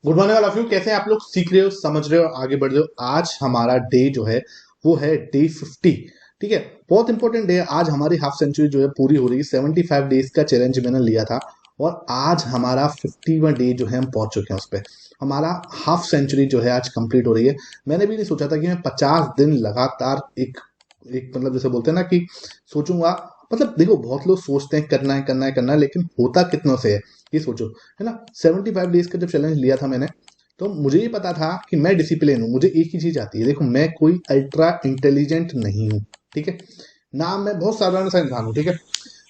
Good morning all of you. कैसे हैं आप लोग? सीख रहे हो, समझ रहे हो, आगे बढ़ रहे हो। आज हमारा डे जो है वो है डे 50। ठीक है, बहुत इंपॉर्टेंट डे है। आज हमारी हाफ सेंचुरी जो है पूरी हो रही है। 75 डेज का चैलेंज मैंने लिया था और आज हमारा 50वां डे जो है हम पहुंच चुके हैं उस पर। हमारा हाफ सेंचुरी जो है आज कंप्लीट हो रही है। मैंने भी नहीं सोचा था कि मैं 50 दिन लगातार एक एक मतलब जैसे बोलते हैं ना कि सोचूंगा। मतलब देखो, बहुत लोग सोचते हैं करना है करना है करना है, लेकिन होता कितनों से है ये सोचो, है ना। 75 डेज का जब चैलेंज लिया था मैंने, तो मुझे ये पता था कि मैं डिसिप्लिन हूँ। मुझे एक ही चीज आती है। देखो, मैं कोई अल्ट्रा इंटेलिजेंट नहीं हूँ, ठीक है ना। मैं बहुत साधारण सा इंसान हूँ, ठीक है।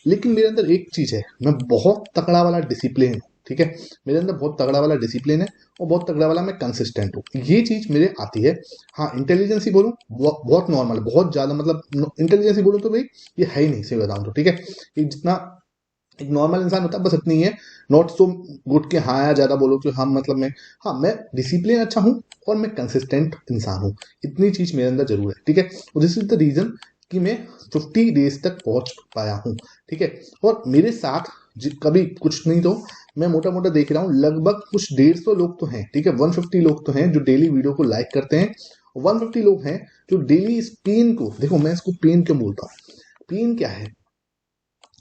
लेकिन मेरे अंदर एक चीज है, मैं बहुत तगड़ा वाला डिसिप्लिन हूँ, ठीक है। मेरे अंदर बहुत तगड़ा वाला डिसिप्लिन है और बहुत तगड़ा वाला मैं कंसिस्टेंट हूँ। ये चीज मेरे आती है। हाँ, इंटेलिजेंस ही बोलूँ बहुत नॉर्मल, बहुत ज्यादा मतलब इंटेलिजेंस ही बोलूँ तो भाई ये है ही नहीं, सही बताऊँ तो, ठीक है। ये जितना एक नॉर्मल इंसान होता है बस इतनी ही है। नॉट सो गुड कि हाँ या ज्यादा बोलो कि हाँ मतलब मैं, हाँ मैं डिसिप्लिन अच्छा हूँ और मैं कंसिस्टेंट इंसान हूँ। इतनी चीज मेरे अंदर जरूर है, ठीक है। दिस इज द रीजन कि मैं 50 डेज तक पहुंच पाया हूँ, ठीक है। और मेरे साथ कभी कुछ नहीं तो मैं मोटा मोटा देख रहा हूँ लगभग कुछ 150 लोग तो हैं, ठीक है। 150 लोग तो हैं जो डेली वीडियो को लाइक करते हैं। 150 लोग हैं जो डेली इस पेन को, देखो मैं इसको पेन क्यों बोलता हूँ। पेन क्या है?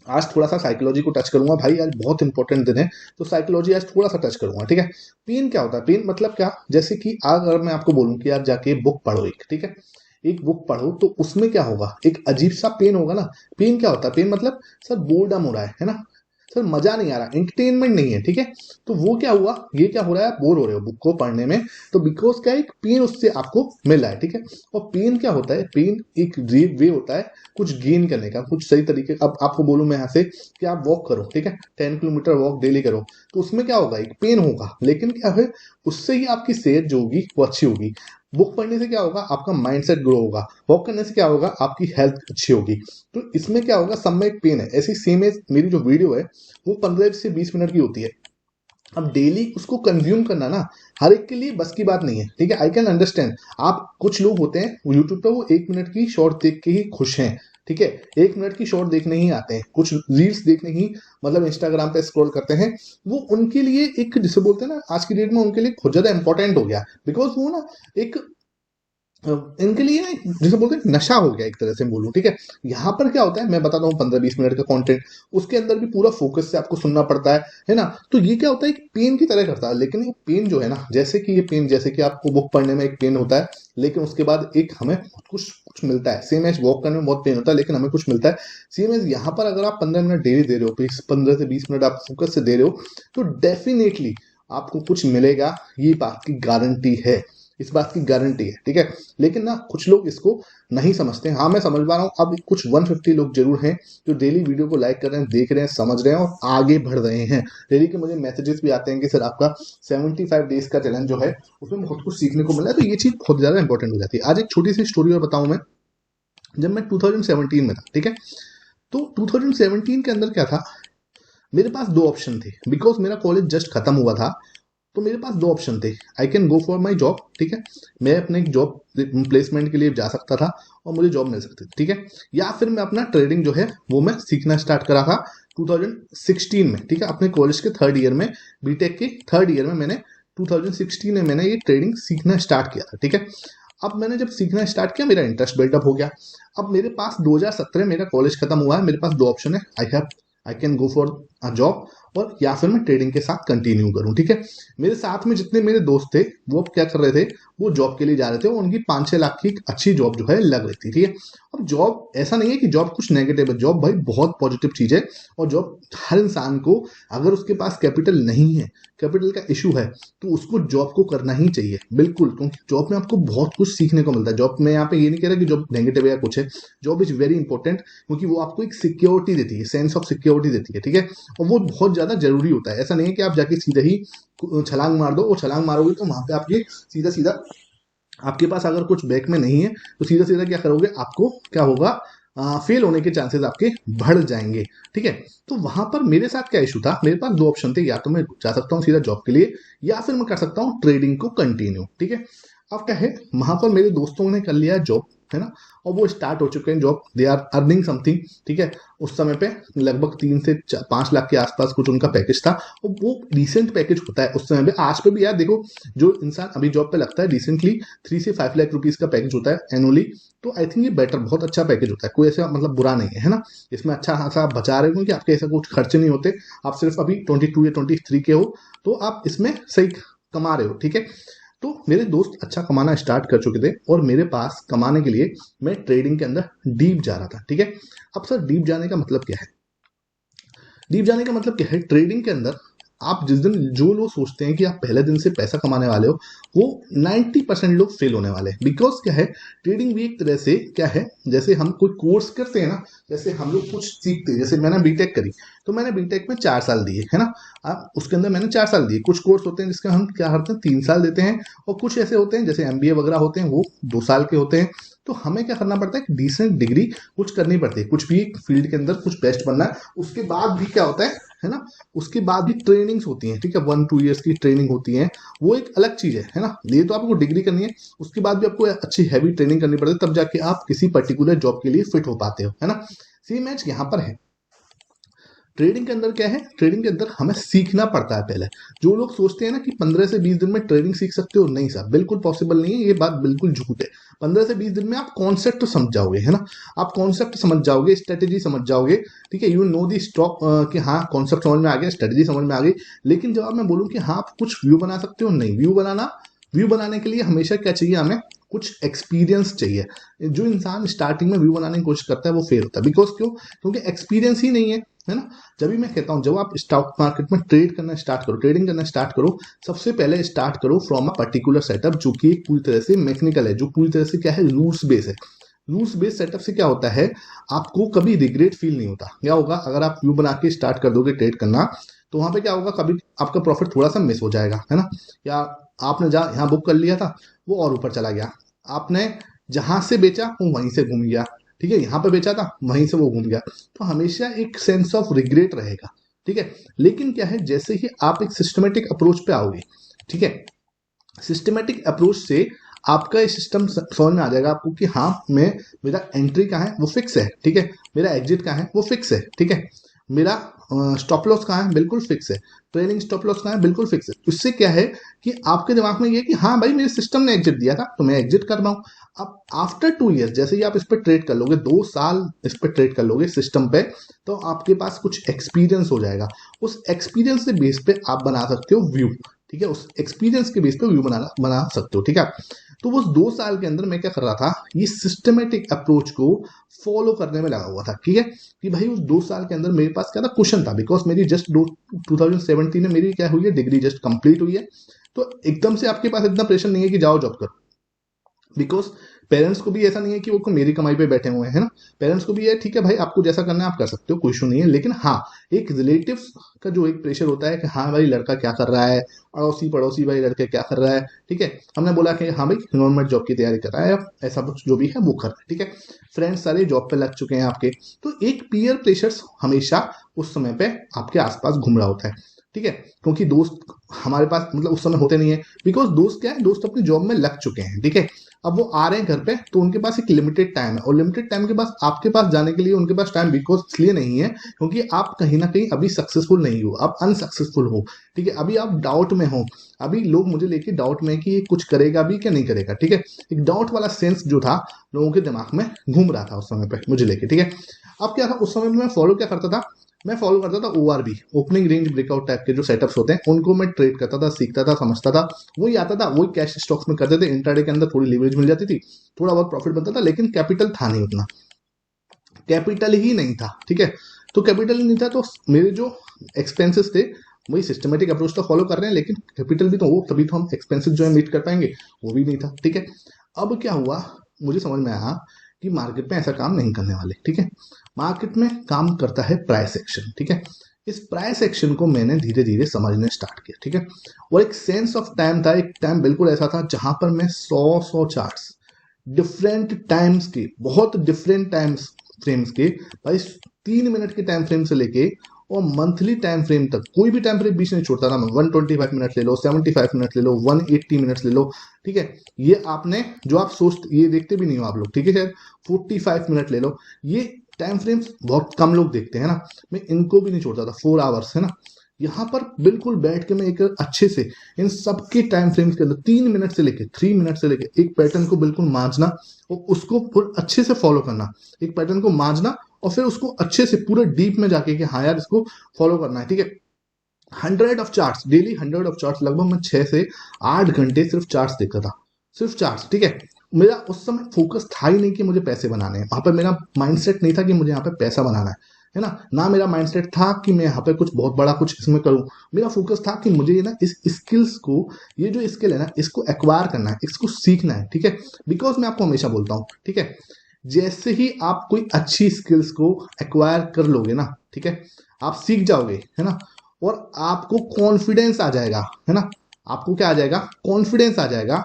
आज थोड़ा सा साइकोलॉजी को टच करूंगा भाई, आज बहुत इंपॉर्टेंट दिन है। तो साइकोलॉजी आज थोड़ा सा टच करूंगा, ठीक है। पेन क्या होता है? पेन मतलब क्या, जैसे कि अगर मैं आपको बोलूं कि आप जाके बुक पढ़ो एक, ठीक है। एक बुक पढ़ो तो उसमें क्या होगा, एक अजीब सा पेन होगा ना। पेन क्या होता है? पेन मतलब सर बोर्डम हो रहा है ना। सर मजा नहीं आ रहा, एंटरटेनमेंट नहीं है, ठीक है। तो वो क्या हुआ, ये क्या हो रहा है, आप बोर हो रहे हो बुक को पढ़ने में। तो बिकॉज क्या है, एक पेन उससे आपको मिल रहा है, ठीक है। और पेन क्या होता है? पेन एक वे होता है कुछ गेन करने का, कुछ सही तरीके। अब आपको बोलूं मैं यहाँ से कि आप वॉक करो, ठीक है, 10 किलोमीटर वॉक डेली करो। तो उसमें क्या होगा, एक पेन होगा, लेकिन क्या है, उससे ही आपकी सेहत जो होगी वो अच्छी होगी। बुक पढ़ने से क्या होगा, आपका माइंडसेट ग्रो होगा। वॉक करने से क्या होगा, आपकी हेल्थ अच्छी होगी। तो इसमें क्या होगा, सब में एक पेन है। ऐसी सेम एज मेरी जो वीडियो है वो 15 से 20 मिनट की होती है। अब डेली उसको कंज्यूम करना ना हर एक के लिए बस की बात नहीं है, ठीक है। I can understand. आप कुछ लोग होते हैं यूट्यूब पे, वो 1 मिनट की शॉर्ट देख के ही खुश हैं, ठीक है। 1 मिनट की शॉर्ट देखने ही आते हैं, कुछ रील्स देखने ही मतलब इंस्टाग्राम पे स्क्रॉल करते हैं। वो उनके लिए एक, जिसे बोलते हैं ना आज की डेट में, उनके लिए बहुत ज्यादा इंपॉर्टेंट हो गया। बिकॉज वो ना एक इनके लिए ना जैसे बोलते हैं नशा हो गया एक तरह से बोलूं, ठीक है। यहाँ पर क्या होता है, मैं बताता हूँ 15-20 मिनट का कंटेंट, उसके अंदर भी पूरा फोकस से आपको सुनना पड़ता है ना। तो ये क्या होता है, एक पेन की तरह करता है। लेकिन ये पेन जो है ना, जैसे कि ये पेन, जैसे कि आपको बुक पढ़ने में एक पेन होता है, लेकिन उसके बाद एक हमें कुछ कुछ मिलता है। सेम एज वॉक करने में बहुत पेन होता है, लेकिन हमें कुछ मिलता है। सेम एज यहाँ पर अगर आप 15 मिनट डेली दे रहे हो, 15 से 20 मिनट आप फोकस से दे रहे हो, तो डेफिनेटली आपको कुछ मिलेगा। ये बात की गारंटी है, इस बात की गारंटी है, ठीक है। लेकिन ना कुछ लोग इसको नहीं समझते हैं। हाँ मैं समझ पा रहा हूँ। अब कुछ 150 लोग जरूर हैं जो डेली वीडियो को लाइक कर रहे हैं, देख रहे हैं, समझ रहे हैं और आगे बढ़ रहे हैं। डेली के मुझे मैसेजेस भी आते हैं कि सर आपका 75 डेज का चैलेंज जो है उसमें बहुत कुछ सीखने को मिला है। तो ये चीज बहुत ज्यादा इंपॉर्टेंट हो जाती है। आज एक छोटी सी स्टोरी और बताऊं मैं। जब मैं 2017 में था, ठीक है, तो 2017 के अंदर क्या था, मेरे पास दो ऑप्शन थे। बिकॉज मेरा कॉलेज जस्ट खत्म हुआ था, तो मेरे पास दो ऑप्शन थे। I can go for my job, ठीक है, मैं अपने एक जॉब प्लेसमेंट के लिए जा सकता था और मुझे जॉब मिल सकती थी, ठीक है। या फिर मैं अपना ट्रेडिंग जो है वो मैं सीखना स्टार्ट करा था 2016 में, ठीक है, अपने कॉलेज के थर्ड ईयर में, बीटेक के थर्ड ईयर में मैंने 2016 में मैंने ये ट्रेडिंग सीखना स्टार्ट किया था, ठीक है। अब मैंने जब सीखना स्टार्ट किया, मेरा इंटरेस्ट बिल्डअप हो गया। अब मेरे पास 2017 मेरा कॉलेज खत्म हुआ है, मेरे पास दो ऑप्शन है। I can go for a job और या फिर मैं ट्रेडिंग के साथ कंटिन्यू करूं, ठीक है। मेरे साथ में जितने मेरे दोस्त थे वो अब क्या कर रहे थे, वो जॉब के लिए जा रहे थे और उनकी 5-6 लाख की एक अच्छी जॉब जो है लग रही थी, ठीक है। अब जॉब ऐसा नहीं है कि जॉब कुछ नेगेटिव है, जॉब भाई बहुत पॉजिटिव चीज है। और जॉब हर इंसान को, अगर उसके पास कैपिटल नहीं है, कैपिटल का इशू है, तो उसको जॉब को करना ही चाहिए बिल्कुल। क्योंकि जॉब में आपको बहुत कुछ सीखने को मिलता है। जॉब में, यहाँ पे ये नहीं कह रहा कि जॉब नेगेटिव है या कुछ है। जॉब इज वेरी इंपॉर्टेंट क्योंकि वो आपको एक सिक्योरिटी देती है, सेंस ऑफ सिक्योरिटी देती है, ठीक है। और वो बहुत ज्यादा जरूरी होता है। ऐसा नहीं है कि आप जाके सीधे ही छलांग मार दो, वो छलांग मारोगे तो वहां पे आपके सीधा सीधा, आपके पास अगर कुछ बैक में नहीं है तो सीधा सीधा क्या करोगे, आपको क्या होगा, फेल होने के चांसेस आपके बढ़ जाएंगे, ठीक है। तो वहां पर मेरे साथ क्या इशू था, मेरे पास दो ऑप्शन थे, या तो मैं जा सकता हूँ सीधा जॉब के लिए या फिर मैं कर सकता हूँ ट्रेडिंग को कंटिन्यू, ठीक है। अब क्या है, वहां पर मेरे दोस्तों ने कर लिया जॉब, है ना, और वो स्टार्ट हो चुके हैं job, they are earning something, ठीक है। उस समय पे लगभग 3 से 5 लाख के आसपास कुछ उनका पैकेज था, और वो रिसेंट पैकेज होता है उस समय पे। आज पे भी यार देखो, जो इंसान अभी जॉब पे लगता है रिसेंटली 3 से 5 लाख रुपीज का पैकेज होता है एनुअली, तो आई थिंक ये बेटर, बहुत अच्छा पैकेज होता है, कोई ऐसा मतलब बुरा नहीं है ना। इसमें अच्छा खासा आप बचा रहे हो क्योंकि आपके ऐसा कुछ खर्चे नहीं होते, आप सिर्फ अभी 22 या 23 के हो, तो आप इसमें सही कमा रहे हो, ठीक है। तो मेरे दोस्त अच्छा कमाना स्टार्ट कर चुके थे, और मेरे पास कमाने के लिए मैं ट्रेडिंग के अंदर डीप जा रहा था, ठीक है। अब सर डीप जाने का मतलब क्या है? डीप जाने का मतलब क्या है? ट्रेडिंग के अंदर आप जिस दिन, जो लोग सोचते हैं कि आप पहले दिन से पैसा कमाने वाले हो, वो 90% लोग फेल होने वाले हैं। बिकॉज क्या है, ट्रेडिंग भी एक तरह से क्या है, जैसे हम कोई कोर्स करते हैं ना, जैसे हम लोग कुछ सीखते हैं, जैसे मैंने बीटेक करी, तो मैंने बीटेक में 4 साल दिए, है ना। अब उसके अंदर मैंने 4 साल दिए। कुछ कोर्स होते हैं जिसका हम क्या करते हैं, 3 साल देते हैं, और कुछ ऐसे होते हैं जैसे एमबीए वगैरह होते हैं, वो 2 साल के होते हैं। तो हमें क्या करना पड़ता है, डिसेंट डिग्री कुछ करनी पड़ती है, कुछ भी फील्ड के अंदर कुछ बेस्ट बनना है। उसके बाद भी क्या होता है ना, उसके बाद भी ट्रेनिंग्स होती हैं, ठीक है, 1-2 ईयर्स की ट्रेनिंग होती है, वो एक अलग चीज है ना। ये तो आपको डिग्री करनी है, उसके बाद भी आपको अच्छी हैवी ट्रेनिंग करनी पड़ती है, तब जाके आप किसी पर्टिकुलर जॉब के लिए फिट हो पाते हो, है ना। सेम मैच यहाँ पर है। ट्रेडिंग के अंदर क्या है, ट्रेडिंग के अंदर हमें सीखना पड़ता है पहले। जो लोग सोचते हैं ना कि 15 से 20 दिन में ट्रेडिंग सीख सकते हो, नहीं सर, बिल्कुल पॉसिबल नहीं है, ये बात बिल्कुल झूठ है। 15 से 20 दिन में आप कॉन्सेप्ट समझ जाओगे, है ना, आप कॉन्सेप्ट समझ जाओगे, स्ट्रेटेजी समझ जाओगे, ठीक है। यू नो दी स्टॉक, कि हाँ कॉन्सेप्ट समझ में आ गया, स्ट्रेटेजी समझ में आ गई। लेकिन जब मैं बोलूँ कि हाँ आप कुछ व्यू बना सकते हो, नहीं। व्यू बनाने के लिए हमेशा क्या चाहिए, हमें कुछ एक्सपीरियंस चाहिए। जो इंसान स्टार्टिंग में व्यू बनाने की कोशिश करता है वो फेल होता है। बिकॉज क्यों? क्योंकि एक्सपीरियंस ही नहीं है ना। जब भी मैं कहता हूं, जब आप स्टॉक मार्केट में ट्रेड करना स्टार्ट करो, ट्रेडिंग करना स्टार्ट करो, सबसे पहले स्टार्ट करो फ्रॉम अ पर्टिकुलर सेटअप, जो कि पूरी तरह से मैकेनिकल है, जो पूरी तरह से क्या है, रूल्स बेस है। रूल्स बेस सेटअप से क्या होता है, आपको कभी रिग्रेट फील नहीं होता। क्या होगा, अगर आप व्यू बना के स्टार्ट कर दोगे ट्रेड करना, तो वहां पे क्या होगा, कभी आपका प्रॉफिट थोड़ा सा मिस हो जाएगा, है ना। या आपने जहाँ यहाँ बुक कर लिया था, वो और ऊपर चला गया। आपने जहां से बेचा वो वहीं से घूम गया, ठीक है। यहाँ पे बेचा था, वहीं से वो घूम गया। तो हमेशा एक सेंस ऑफ रिग्रेट रहेगा, ठीक है। लेकिन क्या है, जैसे ही आप एक सिस्टमेटिक अप्रोच पे आओगे, ठीक है, सिस्टमेटिक अप्रोच से आपका ये सिस्टम समझ में आ जाएगा आपको कि हाँ, मैं, मेरा एंट्री कहाँ है वो फिक्स है, ठीक है, मेरा एग्जिट कहाँ है वो फिक्स है, ठीक है, मेरा स्टॉप लॉस कहाँ है बिल्कुल फिक्स है, ट्रेलिंग स्टॉप लॉस कहाँ है बिल्कुल फिक्स है। उससे क्या है कि आपके दिमाग में ये है कि हाँ भाई, मेरे सिस्टम ने एग्जिट दिया था तो मैं एग्जिट कर रहा हूँ। अब आफ्टर 2 ईयर्स जैसे ही आप इस पर ट्रेड कर लोगे, 2 साल इस पर ट्रेड कर लोगे सिस्टम पे, तो आपके पास कुछ एक्सपीरियंस हो जाएगा। उस एक्सपीरियंस के बेस पे आप बना सकते हो व्यू, ठीक है, उस एक्सपीरियंस के बेस पे व्यू बना सकते हो, ठीक है। तो वो 2 साल के अंदर मैं क्या कर रहा था, ये सिस्टमेटिक अप्रोच को फॉलो करने में लगा हुआ था, ठीक है। कि भाई उस 2 साल के अंदर मेरे पास क्या था, क्वेश्चन था। बिकॉज मेरी जस्ट 2017 में मेरी क्या हुई है, डिग्री जस्ट कंप्लीट हुई है। तो एकदम से आपके पास इतना प्रेशर नहीं है कि जाओ जॉब करो। बिकॉज पेरेंट्स को भी ऐसा नहीं है कि वो मेरी कमाई पे बैठे हुए हैं, है ना। पेरेंट्स को भी है, ठीक है भाई, आपको जैसा करना है आप कर सकते हो, कोई इशू नहीं है। लेकिन हाँ, एक रिलेटिव का जो एक प्रेशर होता है कि हाँ भाई लड़का क्या कर रहा है, अड़ोसी पड़ोसी भाई लड़के क्या कर रहा है, ठीक है। हमने बोला कि हाँ भाई गवर्नमेंट जॉब की तैयारी कर रहा है, ऐसा कुछ जो भी है वो कर रहा है, ठीक है। फ्रेंड्स सारे जॉब पे लग चुके हैं आपके, तो एक पीयर प्रेशर हमेशा उस समय पे आपके आसपास घूम रहा होता है, ठीक है। क्योंकि दोस्त हमारे पास मतलब उस समय होते नहीं है। बिकॉज दोस्त क्या है, दोस्त अपनी जॉब में लग चुके हैं, ठीक है। अब वो आ रहे हैं घर पे, तो उनके पास एक लिमिटेड टाइम है, और लिमिटेड टाइम के पास आपके पास जाने के लिए उनके पास टाइम बिकॉज इसलिए नहीं है क्योंकि आप कहीं ना कहीं अभी सक्सेसफुल नहीं हो, आप अनसक्सेसफुल हो, ठीक है। अभी आप डाउट में हो, अभी लोग मुझे लेके डाउट में कि ये कुछ करेगा भी क्या नहीं करेगा, ठीक है। एक डाउट वाला सेंस जो था लोगों के दिमाग में घूम रहा था उस समय पे मुझे लेके, ठीक है। अब क्या था, उस समय में मैं फॉलो क्या करता था, मैं फॉलो करता था ORB, opening range breakout type के जो सेटअप्स होते हैं, उनको मैं ट्रेड करता था, सीखता था, समझता था। वही आता था, वही कैश स्टॉक्स में करते थे। इंट्राडे के अंदर थोड़ी लीवरेज मिल जाती थी, थोड़ा बहुत प्रॉफिट बनता था, लेकिन कैपिटल था नहीं उतना, कैपिटल ही नहीं था, ठीक है। तो कैपिटल नहीं था, तो मेरे जो एक्सपेंसेस थे वही सिस्टमेटिक अप्रोच तो फॉलो कर रहे हैं, लेकिन कैपिटल भी तो हो, तभी तो हम एक्सपेंसेस जो है मीट कर पाएंगे, वो भी नहीं था, ठीक है। अब क्या हुआ, मुझे समझ में आया कि मार्केट में ऐसा काम नहीं करने वाले, ठीक है। मार्केट में काम करता है प्राइस एक्शन, ठीक है। इस प्राइस एक्शन को मैंने धीरे धीरे समझने स्टार्ट किया, ठीक है। और एक सेंस ऑफ टाइम था, एक टाइम बिल्कुल ऐसा था जहां पर मैं 100 चार्ट्स डिफरेंट टाइम्स के, बहुत डिफरेंट टाइम्स फ्रेम्स के, भाई 3 मिनट के टाइम फ्रेम से लेके और मंथली टाइम फ्रेम तक कोई भी टाइम फ्रेम बीच नहीं छोड़ता था मैं। 125 मिनट ले लो, 75 मिनट ले लो, 180 मिनट्स ले लो, ठीक है। ये आपने जो आप ये देखते भी नहीं हो आप लोग, ठीक है, शायद 45 मिनट ले लो, ये टाइम फ्रेम्स बहुत कम लोग देखते हैं ना। मैं इनको भी नहीं छोड़ता था, 4 आवर्स है ना। यहाँ पर बिल्कुल बैठ के मैं एक अच्छे से इन सबके टाइम फ्रेम्स के अंदर 3 मिनट से लेके 3 मिनट से लेके एक पैटर्न को बिल्कुल मांझना और उसको अच्छे से फॉलो करना, एक पैटर्न को मांझना और फिर उसको अच्छे से पूरे डीप में जाके कि हाँ यार इसको फॉलो करना है, ठीक है। 100 of charts daily, 100 of charts, लगभग मैं 6 से 8 घंटे सिर्फ चार्ट्स देखता था, सिर्फ चार्ट्स, ठीक है। मेरा उस समय फोकस था ही नहीं कि मुझे पैसे बनाने हैं, वहां पर मेरा माइंडसेट नहीं था कि मुझे यहाँ पे पैसा बनाना है ना मेरा माइंडसेट था कि मैं यहाँ पे कुछ बहुत बड़ा कुछ इसमें करूँ। मेरा फोकस था कि मुझे ना इस स्किल्स को, ये जो स्किल है ना, इसको एक्वायर करना है, इसको सीखना है, ठीक है। बिकॉज मैं आपको हमेशा बोलता हूँ, ठीक है, जैसे ही आप कोई अच्छी स्किल्स को एक्वायर कर लोगे ना, ठीक है, आप सीख जाओगे, है ना, और आपको कॉन्फिडेंस आ जाएगा, है ना, आपको क्या आ जाएगा, कॉन्फिडेंस आ जाएगा।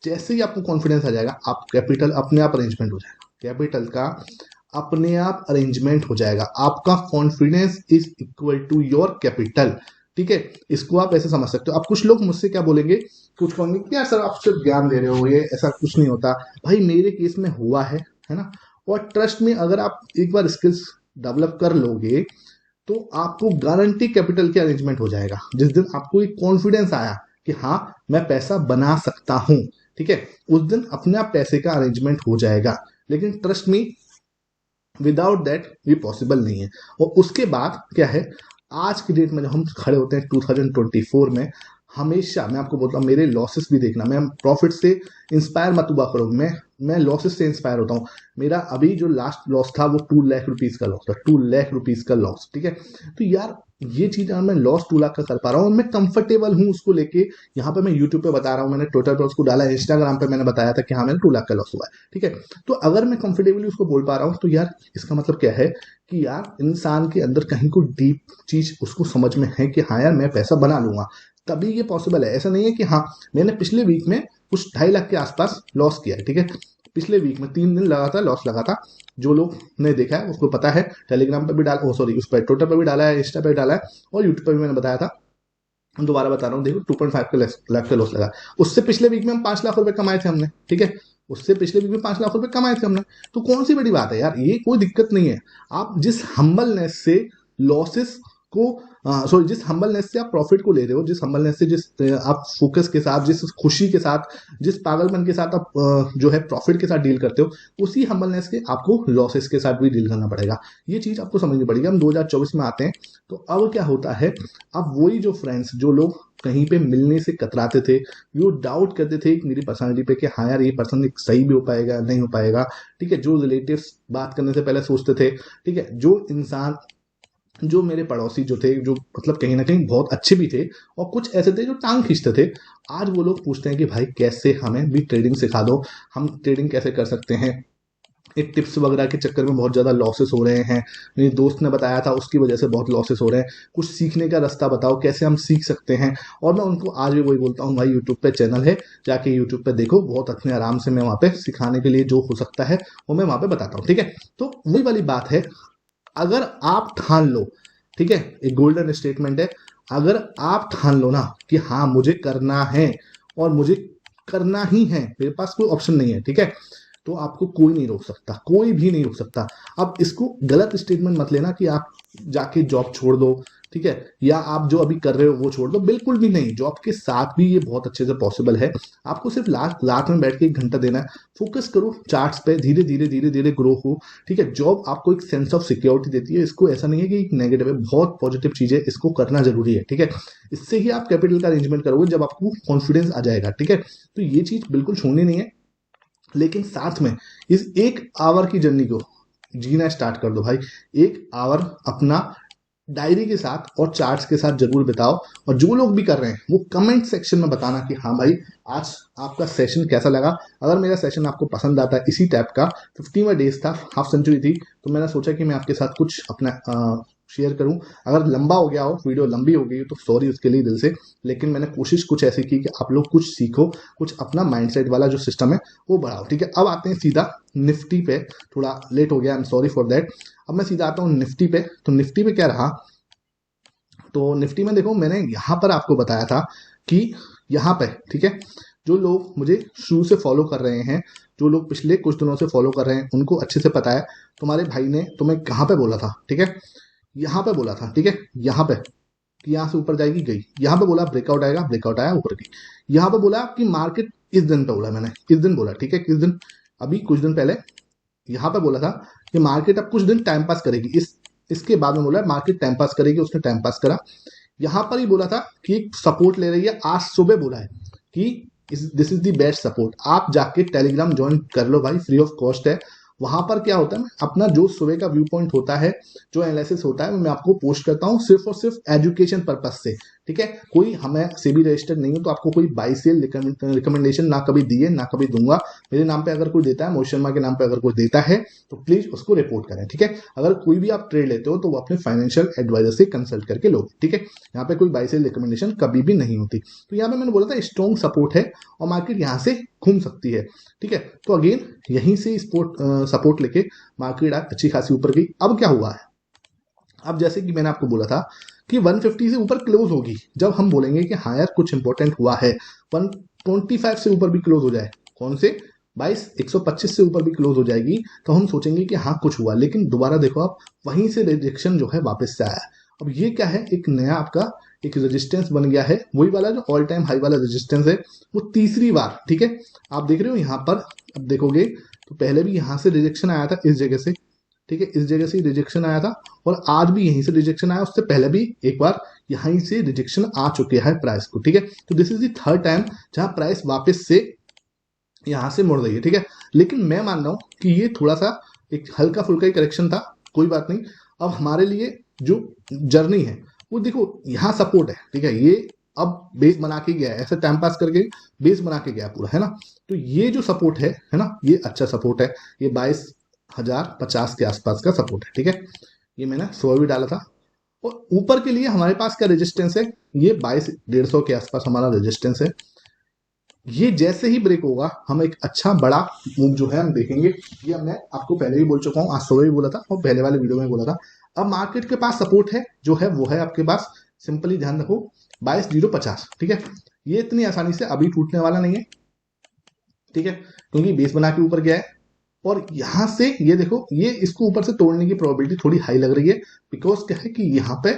जैसे ही आपको कॉन्फिडेंस आ जाएगा, आप कैपिटल अपने आप अरेंजमेंट हो जाएगा, कैपिटल का अपने आप अरेंजमेंट हो जाएगा। आपका confidence is equal to your capital, ठीक है। इसको आप ऐसे समझ सकते हो। अब कुछ लोग मुझसे क्या बोलेंगे, कुछ कहेंगे कि यार सर आप सिर्फ ज्ञान दे रहे हो, ये ऐसा कुछ नहीं होता। भाई मेरे केस में हुआ है ना। और ट्रस्ट में अगर आप एक बार स्किल्स डेवलप कर लोगे तो आपको गारंटी कैपिटल के अरेंजमेंट हो जाएगा। जिस दिन आपको एक कॉन्फिडेंस आया कि हाँ मैं पैसा बना सकता हूं, ठीक है, उस दिन अपने आप पैसे का अरेंजमेंट हो जाएगा। लेकिन ट्रस्ट मी, विदाउट दैट ये पॉसिबल नहीं है। और उसके बाद क्या है, आज की डेट में जब हम खड़े होते हैं 2024 में, हमेशा मैं आपको बोलता हूँ मेरे लॉसेस भी देखना। मैं प्रॉफिट से इंस्पायर मत हुआ करो, मैं लॉसेस से इंस्पायर होता हूँ। मेरा अभी जो लास्ट लॉस था वो 2 लाख रुपीज का लॉस था, 2 लाख रुपीज का लॉस, ठीक है। तो यार ये चीज अगर मैं लॉस 2 लाख का कर पा रहा हूँ और मैं कंफर्टेबल हूँ उसको लेके, यहाँ पे मैं यूट्यूब पे बता रहा हूँ, मैंने ट्विटर पे उसको डाला, इंस्टाग्राम पे मैंने बताया था कि हाँ मैंने 2 लाख का लॉस हुआ है, ठीक है। तो अगर मैं कंफर्टेबली उसको बोल पा रहा हूँ तो यार इसका मतलब क्या है कि यार इंसान के अंदर कहीं को डीप चीज उसको समझ में है कि हाँ यार मैं पैसा बना लूंगा, तभी ये पॉसिबल है। ऐसा नहीं है कि हाँ मैंने पिछले वीक में कुछ 2.5 लाख के आसपास लॉस किया है, ठीक है। पिछले वीक में 3 दिन लगातार लॉस लगा था। जो लोग ने देखा है उसको पता है, टेलीग्राम पर भी डाला, सॉरी उस पर ट्विटर पर भी डाला है, इंस्टा पर डाला है और यूट्यूब पर भी मैंने बताया था। दोबारा बता रहा हूँ, देखो 2.5 लाख का लॉस लगा। उससे पिछले वीक में हम 5 लाख रुपए कमाए थे हमने, ठीक है। उससे पिछले वीक में 5 लाख रुपए कमाए थे हमने। तो कौन सी बड़ी बात है यार, ये कोई दिक्कत नहीं है। आप जिस हम्बलनेस से लॉसेस को, सॉरी जिस हम्बलनेस से आप प्रॉफिट को ले रहे हो, जिस हम्बलनेस से, जिस आप फोकस के साथ, जिस खुशी के साथ, जिस पागलपन के साथ आप जो है प्रॉफिट के साथ डील करते हो, उसी हम्बलनेस के आपको लॉसेस के साथ भी डील करना पड़ेगा। ये चीज आपको समझनी पड़ेगी। हम 2024 में आते हैं तो अब क्या होता है, अब वही जो फ्रेंड्स, जो लोग कहीं पे मिलने से कतराते थे, वो डाउट करते थे मेरी पर्सनालिटी पे कि हाँ यार ये पर्सन सही भी हो पाएगा नहीं हो पाएगा, ठीक है। जो रिलेटिव्स बात करने से पहले सोचते थे, ठीक है, जो इंसान, जो मेरे पड़ोसी जो थे, जो मतलब कहीं ना कहीं बहुत अच्छे भी थे और कुछ ऐसे थे जो टांग खींचते थे, आज वो लोग पूछते हैं कि भाई कैसे हमें भी ट्रेडिंग सिखा दो, हम ट्रेडिंग कैसे कर सकते हैं। एक टिप्स वगैरह के चक्कर में बहुत ज़्यादा लॉसेस हो रहे हैं, मेरे दोस्त ने बताया था उसकी वजह से बहुत लॉसेस हो रहे हैं, कुछ सीखने का रास्ता बताओ कैसे हम सीख सकते हैं। और मैं उनको आज भी वही बोलता हूँ, भाई यूट्यूब पे चैनल है, जाके यूट्यूब पे देखो, बहुत अपने आराम से मैं वहाँ पे सिखाने के लिए जो हो सकता है वो मैं वहाँ पे बताता हूँ, ठीक है। तो वही वाली बात है, अगर आप ठान लो, ठीक है, एक गोल्डन स्टेटमेंट है, अगर आप ठान लो ना कि हाँ मुझे करना है और मुझे करना ही है, मेरे पास कोई ऑप्शन नहीं है, ठीक है, तो आपको कोई नहीं रोक सकता, कोई भी नहीं रोक सकता। अब इसको गलत स्टेटमेंट मत लेना कि आप जाके जॉब छोड़ दो, ठीक है, या आप जो अभी कर रहे हो वो छोड़ दो, बिल्कुल भी नहीं। जॉब के साथ भी ये बहुत अच्छे से पॉसिबल है। आपको सिर्फ रात में बैठ के 1 घंटा देना है, फोकस करो चार्ट्स पे, धीरे धीरे धीरे धीरे ग्रो हो, ठीक है। जॉब आपको एक सेंस ऑफ सिक्योरिटी देती है, इसको ऐसा नहीं है कि एक नेगेटिव है, बहुत पॉजिटिव चीज है, इसको करना जरूरी है, ठीक है। इससे ही आप कैपिटल का अरेंजमेंट करोगे जब आपको कॉन्फिडेंस आ जाएगा, ठीक है। तो ये चीज बिल्कुल छोड़नी नहीं है, लेकिन साथ में इस 1 आवर की जर्नी को जीना स्टार्ट कर दो भाई। 1 आवर अपना डायरी के साथ और चार्ट्स के साथ जरूर बिताओ। और जो लोग भी कर रहे हैं वो कमेंट सेक्शन में बताना कि हाँ भाई आज आपका सेशन कैसा लगा। अगर मेरा सेशन आपको पसंद आता है, इसी टाइप का 15वां डेज था, हाफ सेंचुरी थी, तो मैंने सोचा कि मैं आपके साथ कुछ अपना शेयर करूं। अगर लंबा हो गया हो, वीडियो लंबी हो गई हो, तो सॉरी उसके लिए दिल से, लेकिन मैंने कोशिश कुछ ऐसी की कि आप लोग कुछ सीखो, कुछ अपना माइंडसेट वाला जो सिस्टम है वो बढ़ाओ, ठीक है। अब आते हैं सीधा निफ्टी पे, थोड़ा लेट हो गया, I am sorry for that. अब मैं सीधा आता हूँ निफ्टी पे। तो निफ्टी पे क्या रहा, तो निफ्टी में देखो मैंने यहाँ पर आपको बताया था कि यहाँ पे ठीक है, जो लोग मुझे शुरू से फॉलो कर रहे हैं, जो लोग पिछले कुछ दिनों से फॉलो कर रहे हैं, उनको अच्छे से पता है तुम्हारे भाई ने तुम्हें कहाँ पे बोला था, ठीक है, यहाँ पे बोला था, ठीक है, यहाँ पे कि यहाँ से ऊपर जाएगी, गई, यहाँ पे बोला ब्रेकआउट आएगा, ब्रेकआउट आया, ऊपर गई, यहाँ पे बोला कि मार्केट इस दिन पे बोला, मैंने इस दिन बोला, ठीक है, किस दिन, अभी कुछ दिन पहले यहाँ पे बोला था कि मार्केट अब कुछ दिन टाइम पास करेगी, इसके बाद में बोला मार्केट टाइम पास करेगी, उसने टाइम पास करा। यहाँ पर ही बोला था कि सपोर्ट ले रही है, आज सुबह बोला है कि this is the best support, आप जाके टेलीग्राम ज्वाइन कर लो भाई, फ्री ऑफ कॉस्ट है। वहां पर क्या होता है, अपना जो सुबह का व्यू पॉइंट होता है, जो एनालिसिस होता है, मैं आपको पोस्ट करता हूँ सिर्फ और सिर्फ एजुकेशन पर्पज से, ठीक है, कोई हमें सेबी रजिस्टर्ड नहीं हो, तो आपको कोई बाई सेल रिकमेंडेशन ना कभी दिए ना कभी दूंगा। मेरे नाम पे अगर कोई देता है, मोहित शर्मा के नाम पे अगर कोई देता है तो प्लीज उसको रिपोर्ट करें, ठीक है। अगर कोई भी आप ट्रेड लेते हो तो वो अपने फाइनेंशियल एडवाइजर से कंसल्ट करके लो, ठीक है। यहाँ पे कोई बाई सेल रिकमेंडेशन कभी भी नहीं होती। तो यहाँ पे मैंने बोला था स्ट्रॉन्ग सपोर्ट है और मार्केट यहाँ से घूम सकती है, ठीक है। तो अगेन यहीं से सपोर्ट लेके मार्केट अच्छी खासी ऊपर गई। अब क्या हुआ है, अब जैसे कि मैंने आपको बोला था कि 150 से ऊपर क्लोज होगी, जब हम बोलेंगे कि हाँ यार कुछ इंपॉर्टेंट हुआ है, 125 से ऊपर भी क्लोज हो जाए, कौन से 125 से ऊपर भी क्लोज हो जाएगी, तो हम सोचेंगे कि हाँ कुछ हुआ। लेकिन दोबारा देखो आप, वहीं से रिजेक्शन जो है वापस से आया। अब ये क्या है, एक नया आपका एक रेजिस्टेंस बन गया है, वही वाला जो ऑल टाइम हाई वाला रेजिस्टेंस है, वो तीसरी बार, ठीक है, आप देख रहे हो यहाँ पर। अब देखोगे तो पहले भी यहाँ से रिजेक्शन आया था इस जगह से, ठीक है, इस जगह से रिजेक्शन आया था, और आज भी यहीं से रिजेक्शन आया, उससे पहले भी एक बार यहीं से रिजेक्शन आ चुके हैं प्राइस को, ठीक है। तो this is the third time जहां प्राइस वापस से यहां से मुड़ रही है, ठीक है। लेकिन मैं मान रहा हूं कि ये थोड़ा सा एक हल्का फुल्का ही करेक्शन था, कोई बात नहीं। अब हमारे लिए जो जर्नी है वो देखो, यहाँ सपोर्ट है, ठीक है, ये अब बेस बना के गया है, ऐसे टाइम पास करके बेस बना के गया पूरा, है ना। तो ये जो सपोर्ट है ना, ये अच्छा सपोर्ट है, ये 22,050 के आसपास का सपोर्ट है, ठीक है। ये मैंने 100 भी डाला था। और ऊपर के लिए हमारे पास क्या रेजिस्टेंस है, ये 22,150 के आसपास हमारा रेजिस्टेंस है। ये जैसे ही ब्रेक होगा, हम एक अच्छा बड़ा मूव जो है हम देखेंगे। ये मैं आपको पहले भी बोल चुका हूँ, आज सुबह भी बोला था और पहले वाले वीडियो में बोला था। अब मार्केट के पास सपोर्ट है जो है वो है आपके पास, सिंपली ध्यान रखो 22,050, ठीक है। ये इतनी आसानी से अभी टूटने वाला नहीं है, ठीक है, क्योंकि बेस बना के ऊपर गया है। और यहां से ये देखो, ये इसको ऊपर से तोड़ने की प्रोबेबिलिटी थोड़ी हाई लग रही है, बिकॉज क्या है कि यहाँ पे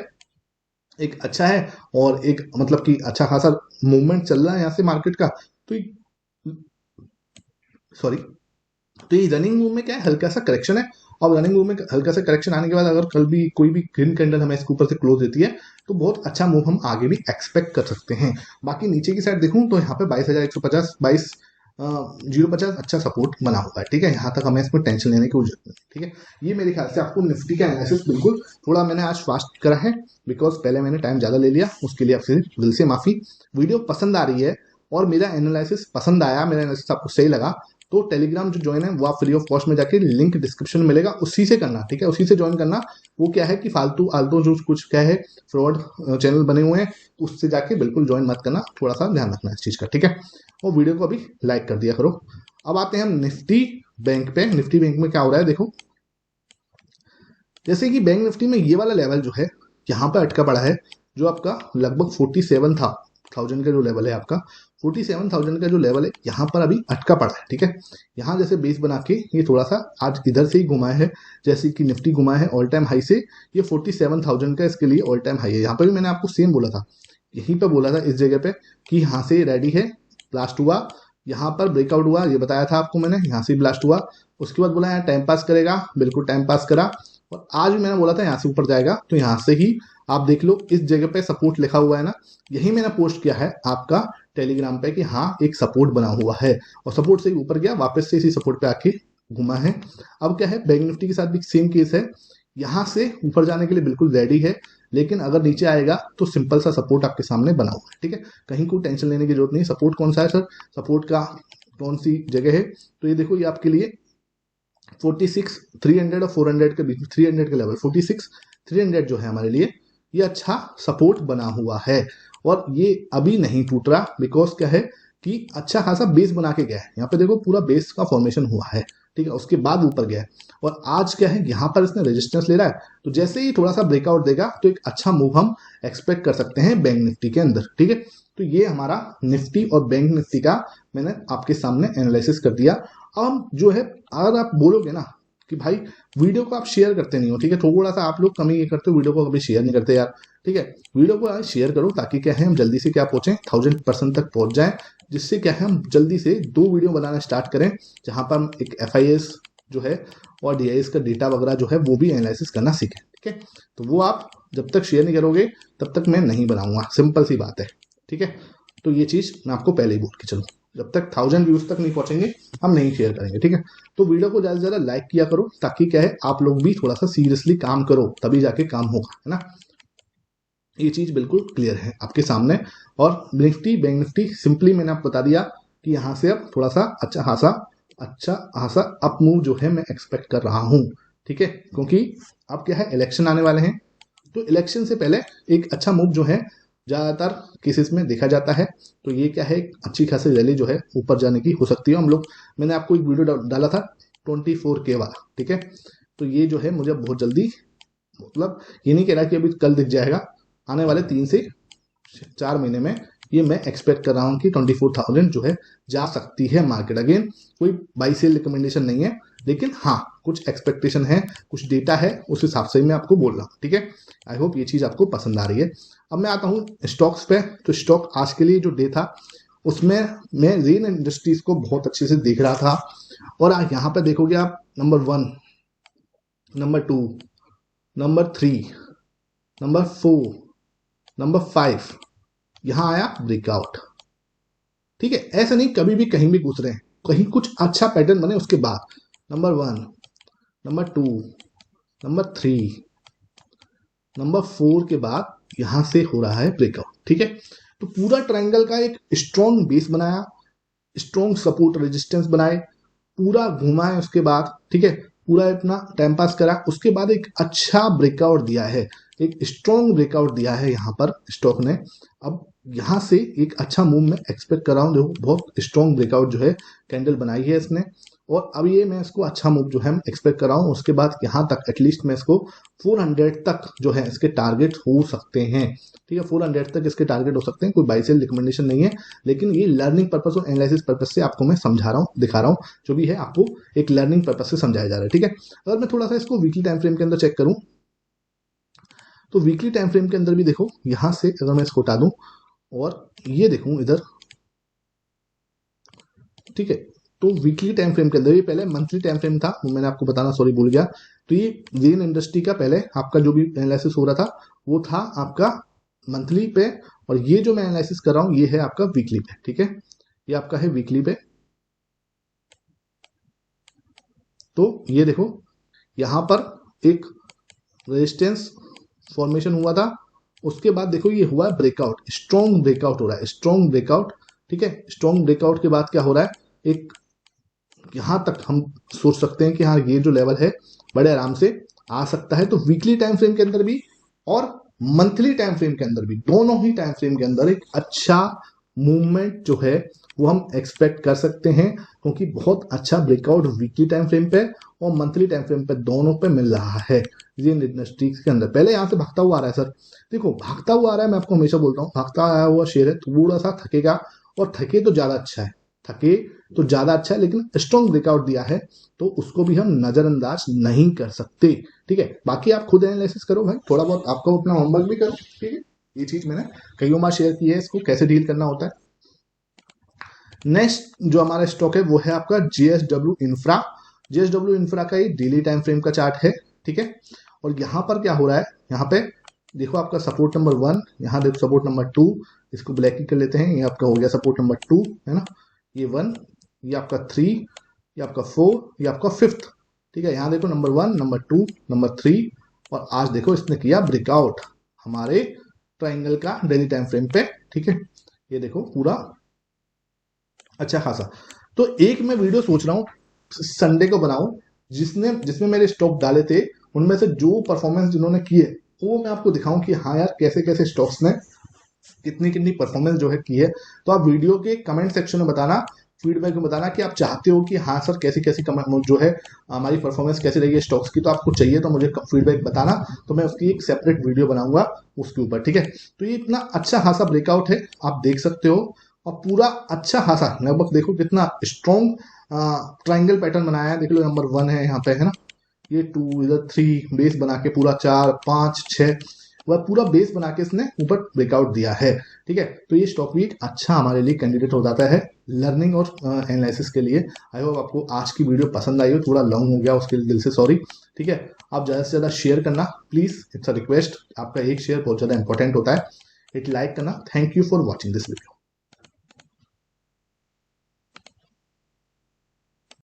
एक अच्छा है और एक मतलब कि अच्छा खासा मूवमेंट चल रहा है यहाँ से मार्केट का। तो सॉरी, तो ये रनिंग मूव में क्या है, हल्का सा करेक्शन है। और रनिंग मूव में हल्का सा करेक्शन आने के बाद अगर कल भी कोई भी ग्रीन कैंडल हमें इसके ऊपर से क्लोज देती है तो बहुत अच्छा मूव हम आगे भी एक्सपेक्ट कर सकते हैं। बाकी नीचे की साइड देखूं तो यहाँ पे 22,150 22,050 अच्छा सपोर्ट बना हुआ है, ठीक है। यहाँ तक हमें इसमें टेंशन लेने की जरूरत नहीं, ठीक है। ये मेरे ख्याल से आपको निफ्टी का एनालिसिस बिल्कुल थोड़ा मैंने आज फास्ट करा है, बिकॉज पहले मैंने टाइम ज्यादा ले लिया, उसके लिए आपसे दिल से माफी। वीडियो पसंद आ रही है और मेरा एनालिसिस पसंद आया, मेरा एनालिसिस आपको सही लगा, तो टेलीग्राम जो ज्वाइन है वो आप फ्री ऑफ कॉस्ट में जाके लिंक डिस्क्रिप्शन में मिलेगा, उसी से करना, ठीक है, उसी से ज्वाइन करना। वो क्या है कि फालतू आलतू जो कुछ क्या है फ्रॉड चैनल बने हुए हैं, उससे जाके बिल्कुल ज्वाइन मत करना, थोड़ा सा ध्यान रखना इस चीज का, ठीक है। और वीडियो को अभी लाइक कर दिया करो। अब आते हैं हम निफ्टी बैंक पे। निफ्टी बैंक में क्या हो रहा है देखो, जैसे कि बैंक निफ्टी में ये वाला लेवल जो है यहाँ पे अटका पड़ा है, जो आपका लगभग 47,000 का जो लेवल है आपका, 47,000 का जो लेवल है यहाँ पर अभी अटका पड़ा है, ठीक है। यहाँ जैसे बेस बना के ये थोड़ा सा आज इधर से ही घुमाया है, जैसे कि निफ्टी घुमाया है ऑल टाइम हाई से, ये 47,000 का इसके लिए ऑल टाइम हाई है। यहाँ पर भी मैंने आपको सेम बोला था, यहीं पर बोला था इस जगह पे कि यहाँ से रेडी है, ब्लास्ट हुआ, यहाँ पर ब्रेकआउट हुआ, ये बताया था आपको मैंने, यहाँ से ब्लास्ट हुआ, उसके बाद बोला यहाँ टाइम पास करेगा, बिल्कुल टाइम पास करा। और आज भी मैंने बोला था यहाँ से ऊपर जाएगा, तो यहाँ से ही आप देख लो इस जगह पे सपोर्ट लिखा हुआ है ना, यही मैंने पोस्ट किया है आपका टेलीग्राम पे कि हाँ एक सपोर्ट बना हुआ है, और सपोर्ट से ही ऊपर गया, वापस से इसी सपोर्ट पे आके घुमा है। अब क्या है, बैंक निफ्टी के साथ भी सेम केस है, यहाँ से ऊपर जाने के लिए बिल्कुल रेडी है, लेकिन अगर नीचे आएगा तो सिंपल सा सपोर्ट आपके सामने बना हुआ है, ठीक है। कहीं कोई टेंशन लेने की जरूरत नहीं। सपोर्ट कौन सा है सर, सपोर्ट का कौन सी जगह है, तो ये देखो, ये आपके लिए 46,300 और 400 के बीच, 300 के लेवल, 46,300 जो है हमारे लिए ये अच्छा सपोर्ट बना हुआ है। और ये अभी नहीं टूट रहा, बिकॉज क्या है कि अच्छा खासा बेस बना के गया है। यहाँ पे देखो पूरा बेस का फॉर्मेशन हुआ है, ठीक है, उसके बाद ऊपर गया है। और आज क्या है, यहाँ पर इसने रेजिस्टेंस ले रहा है, तो जैसे ही थोड़ा सा ब्रेकआउट देगा तो एक अच्छा मूव हम एक्सपेक्ट कर सकते हैं बैंक निफ्टी के अंदर। ठीक है, तो ये हमारा निफ्टी और बैंक निफ्टी का मैंने आपके सामने एनालिसिस कर दिया। अब जो है, अगर आप बोलोगे ना कि भाई वीडियो को आप शेयर करते नहीं हो, ठीक है, थोड़ा सा आप लोग कमी ये करते हो, वीडियो को कभी शेयर नहीं करते यार। ठीक है, वीडियो को शेयर करो ताकि क्या है हम जल्दी से क्या पहुंचे 1000% तक पहुंच जाएं, जिससे क्या है हम जल्दी से 2 वीडियो बनाना स्टार्ट करें, जहां पर हम एक FIS जो है और DIS का डेटा वगैरह जो है वो भी एनालिसिस करना सीखें। ठीक है, तो वो आप जब तक शेयर नहीं करोगे तब तक मैं नहीं बनाऊंगा, सिंपल सी बात है। ठीक है, तो ये चीज मैं आपको पहले ही बोल के चलूँ, जब तक 1000 व्यूज तक नहीं पहुंचेंगे हम नहीं शेयर करेंगे। ठीक है, तो वीडियो को ज्यादा से ज्यादा लाइक किया करो, ताकि क्या है आप लोग भी थोड़ा सा सीरियसली काम करो, तभी जाके काम होगा, है ना। ये चीज बिल्कुल क्लियर है आपके सामने। और निफ्टी बैंक निफ्टी सिंपली मैंने आपको बता दिया कि यहाँ से अब थोड़ा सा अच्छा खासा अप मूव जो है मैं एक्सपेक्ट कर रहा हूँ। ठीक है, क्योंकि अब क्या है, इलेक्शन आने वाले हैं, तो इलेक्शन से पहले एक अच्छा मूव जो है ज्यादातर केसेस में देखा जाता है। तो ये क्या है, अच्छी खासी रैली जो है ऊपर जाने की हो सकती है। हम लोग, मैंने आपको एक वीडियो डाला था 24K वाला। ठीक है, तो ये जो है मुझे बहुत जल्दी, मतलब ये नहीं कह रहा कि अभी कल दिख जाएगा, आने वाले 3 से 4 महीने में ये मैं एक्सपेक्ट कर रहा हूँ कि 24,000 जो है जा सकती है मार्केट। अगेन कोई बाई सेल रिकमेंडेशन नहीं है, लेकिन हाँ कुछ एक्सपेक्टेशन है, कुछ डेटा है, उस हिसाब से मैं आपको बोल रहा हूँ। ठीक है, आई होप ये चीज आपको पसंद आ रही है। अब मैं आता हूँ स्टॉक्स पे। तो स्टॉक आज के लिए जो डे था उसमें मैं रेन इंडस्ट्रीज को बहुत अच्छे से देख रहा था। और यहाँ पे देखोगे आप, number 1, number 2, number 3, number 4, number 5, यहां आया ब्रेकआउट। ठीक है, ऐसा नहीं कभी भी कहीं भी घुस रहे हैं, कहीं कुछ अच्छा पैटर्न बने उसके बाद नंबर 1, नंबर 2, नंबर 3, नंबर 4 के बाद यहां से हो रहा है ब्रेकआउट। ठीक है, तो पूरा ट्रायंगल का एक स्ट्रॉन्ग बेस बनाया, स्ट्रॉन्ग सपोर्ट रेजिस्टेंस बनाए, पूरा घुमा है उसके बाद। ठीक है, पूरा अपना टाइम पास करा, उसके बाद एक अच्छा ब्रेकआउट दिया है, एक स्ट्रॉन्ग ब्रेकआउट दिया है यहाँ पर स्टॉक ने। अब यहाँ से एक अच्छा मूव में एक्सपेक्ट कर रहा हूँ, जो बहुत स्ट्रॉन्ग ब्रेकआउट जो है कैंडल बनाई है इसने। और अब ये मैं इसको अच्छा मूव जो है एक्सपेक्ट कर रहा हूँ। उसके बाद यहाँ तक एटलीस्ट मैं इसको 400 तक जो है इसके टारगेट हो सकते हैं। ठीक है, 400 तक इसके टारगेट हो सकते हैं, कोई बाई सेल रिकमेंडेशन नहीं है, लेकिन ये लर्निंग पर्पस और एनालिसिस पर्पस से आपको मैं समझा रहा हूँ, दिखा रहा हूँ, जो भी है आपको एक लर्निंग पर्पस से समझाया जा रहा है। ठीक है, अगर मैं थोड़ा सा इसको वीकली टाइम फ्रेम के अंदर चेक करूँ, तो वीकली टाइम फ्रेम के अंदर भी देखो, यहां से अगर मैं इसको हटा दूं और ये देखूं इधर, ठीक है, तो वीकली टाइम फ्रेम के अंदर, ये पहले मंथली टाइम फ्रेम था, वो मैंने आपको बताना सॉरी भूल गया। तो ये रेन इंडस्ट्री का पहले आपका जो भी एनालिसिस हो रहा था वो था आपका मंथली पे, और ये जो मैं एनालिसिस कर रहा हूं ये है आपका वीकली पे। ठीक है, ये आपका है वीकली पे। तो ये देखो यहां पर एक रेजिस्टेंस फॉर्मेशन हुआ था, उसके बाद देखो ये हुआ ब्रेकआउट, स्ट्रॉन्ग ब्रेकआउट हो रहा है, स्ट्रॉन्ग ब्रेकआउट। ठीक है, स्ट्रॉन्ग ब्रेकआउट के बाद क्या हो रहा है, एक यहां तक हम सोच सकते हैं कि हाँ ये जो लेवल है बड़े आराम से आ सकता है। तो वीकली टाइम फ्रेम के अंदर भी और मंथली टाइम फ्रेम के अंदर भी, दोनों ही टाइम फ्रेम के अंदर एक अच्छा मूवमेंट जो है वो हम एक्सपेक्ट कर सकते हैं, क्योंकि बहुत अच्छा ब्रेकआउट वीकली टाइम फ्रेम पे और मंथली टाइम फ्रेम पे दोनों पे मिल रहा है रेन इंडस्ट्रीज के अंदर। पहले यहाँ से भागता हुआ आ रहा है सर, देखो भागता हुआ आ रहा है, मैं आपको हमेशा बोलता हूँ भागता आया हुआ शेयर है, थोड़ा सा थकेगा, और थके तो ज्यादा अच्छा है, थके तो ज्यादा अच्छा है, लेकिन स्ट्रॉन्ग ब्रेकआउट दिया है तो उसको भी हम नजरअंदाज नहीं कर सकते। ठीक है, बाकी आप खुद एनालिसिस करो भाई, थोड़ा बहुत आपको अपना होमवर्क भी करो। ठीक है, ये चीज मैंने कईयों बार शेयर की है, इसको कैसे डील करना होता है। नेक्स्ट जो हमारा स्टॉक है वो है आपका JSW इंफ्रा। JSW इंफ्रा का ये डेली टाइम फ्रेम का चार्ट है। ठीक है, और यहाँ पर क्या हो रहा है, यहाँ पे देखो आपका सपोर्ट नंबर 1, यहाँ देखो सपोर्ट नंबर 2, इसको ब्लैक ही कर लेते हैं, ये आपका हो गया सपोर्ट नंबर 2, है ना, ये 1, ये आपका 3, ये आपका 4, ये आपका 5th। ठीक है, यहाँ देखो नंबर 1, नंबर 2, नंबर 3, और आज देखो इसने किया ब्रेकआउट हमारे ट्राइंगल का डेली टाइम फ्रेम पे। ठीक है, ये देखो पूरा अच्छा खासा। तो एक मैं वीडियो सोच रहा हूँ संडे को बनाऊं, जिसमें मेरे स्टॉक डाले थे उनमें से जो परफॉर्मेंस जिन्होंने की है वो मैं आपको दिखाऊं कि हाँ यार कैसे कैसे स्टॉक्स ने कितनी कितनी परफॉर्मेंस जो है की है। तो आप वीडियो के कमेंट सेक्शन में बताना फीडबैक में बताना कि आप चाहते हो कि हाँ सर कैसी कैसी जो है हमारी परफॉर्मेंस कैसी रहेगी स्टॉक्स की, तो आपको चाहिए तो मुझे फीडबैक बताना, तो मैं उसकी एक सेपरेट वीडियो बनाऊंगा उसके ऊपर, ठीक है। तो ये इतना अच्छा खासा ब्रेकआउट है, आप देख सकते हो, और पूरा अच्छा खासा लगभग देखो कितना स्ट्रॉन्ग ट्राइंगल पैटर्न बनाया है, देख लो नंबर 1 है यहाँ पे, है ना, ये 2 इधर 3 बेस बना के पूरा 4 5 6 वह पूरा बेस बना के इसने ऊपर ब्रेकआउट दिया है, ठीक है। तो ये स्टॉक वीक अच्छा हमारे लिए कैंडिडेट हो जाता है लर्निंग और एनालिसिस के लिए। आई होप आपको आज की वीडियो पसंद आई हो, थोड़ा लॉन्ग हो गया उसके लिए दिल से सॉरी, ठीक है। आप ज़्यादा से ज़्यादा शेयर करना प्लीज़, इट्स अ रिक्वेस्ट, आपका एक शेयर बहुत ज़्यादा इंपॉर्टेंट होता है, एक लाइक करना। Thank you for watching this video.